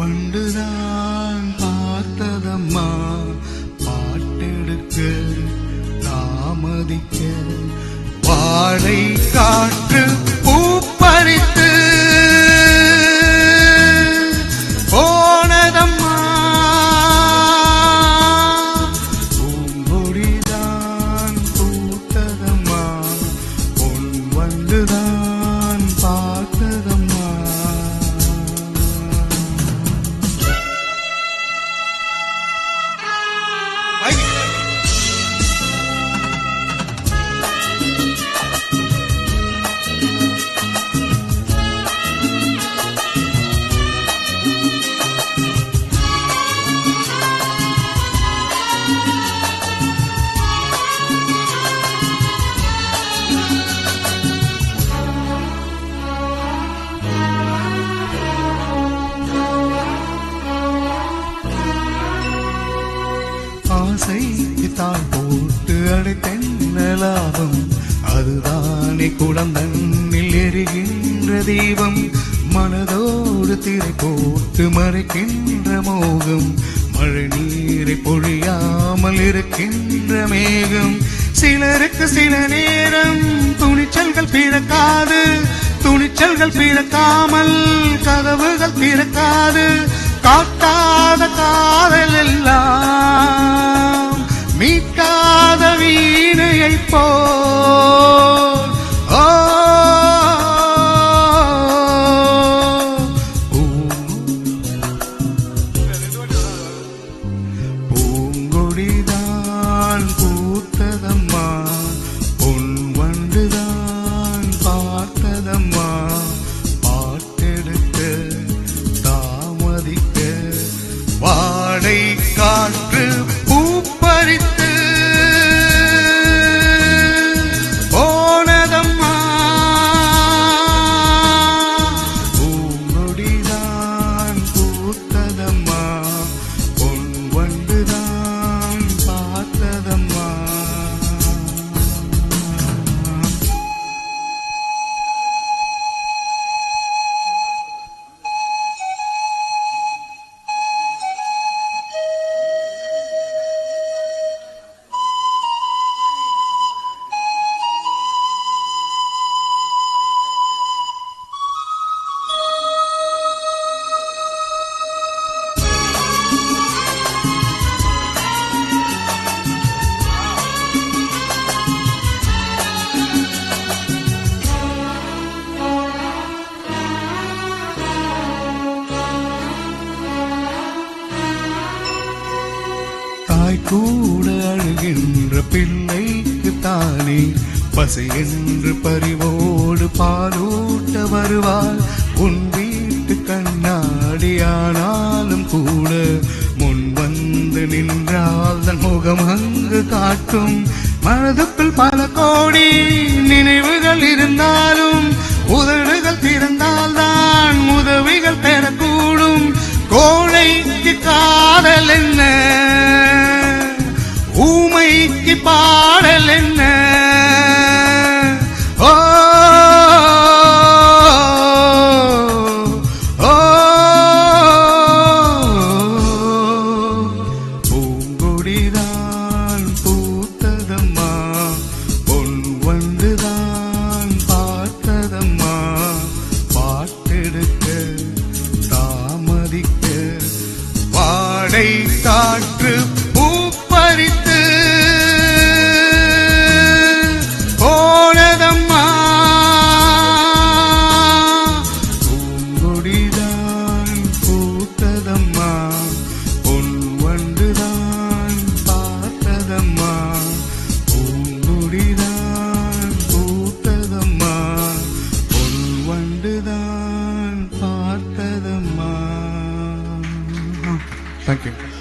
வண்டுதான் பார்த்ததம்மா பாட்டெடுக்க தாமதிக்க வாழை காற்று பூப்பறித்து போனதம்மா பூங்கொடிதான் பூத்ததம்மா பொன் வண்டுதான் பார்த்ததம்மா. ஆசைக்கு தாழ் போட்டு அடைத்தென்ன லாபம், அதுதானே குடம் தன்னில் எரிகின்ற தீபம். மனதோடு திரை போட்டு மறைக்கின்ற மோகம், மழை நீரை பொழியாமல் இருக்கின்ற மேகம். சிலருக்கு சில நேரம் துணிச்சல்கள் பிறக்காது, துணிச்சல்கள் பிறக்காமல் கதவுகள் திறக்காது. காட்டாத காதல் எல்லாம் மீட்காத வீணையை போல் பூங்கொடிதான் பூத்ததம்மா பொன் வண்டுதான் பார்த்ததம்மா பாட்டெடுக்க தாமதிக்க வாடை காற்று பூப்பறித்து போனதம்மா பூங்கொடிதான் பூத்ததம்மா பொன் வண்டுதான் பார்த்ததம்மா. தாய் கூட அழுகின்ற பிள்ளைக்கு தானே பசை என்று பறிவோடு பாலூட்ட வருவாள். உன் வீட்டு கண்ணாடியானாலும் கூட முன் வந்து நின்றால் தன் முகம் அங்கு காட்டும். மனதுக்குள் பல கோடி நினைவுகள் இருந்தாலும் உதடுகள் திறந்தால்தான் உதவிகள் பெறக்கூடும். கோழைக்கு காதல் என்ன, ஊமைக்கு பாடல் என்ன? ஓ பூங்கொடிதான் பூத்ததம்மா பொன் வண்டுதான் பார்த்ததம்மா பாட்டெடுக்க தாமதிக்க வாடை காற்று பூப்பறித்து போனதம்மா பூங்கொடிதான் பூத்ததம்மா பொன் வண்டுதான் பார்த்ததம்மா பூங்கொடிதான் பூத்ததம்மா பொன் வண்டுதான் பார்த்ததம்மா. Thank you.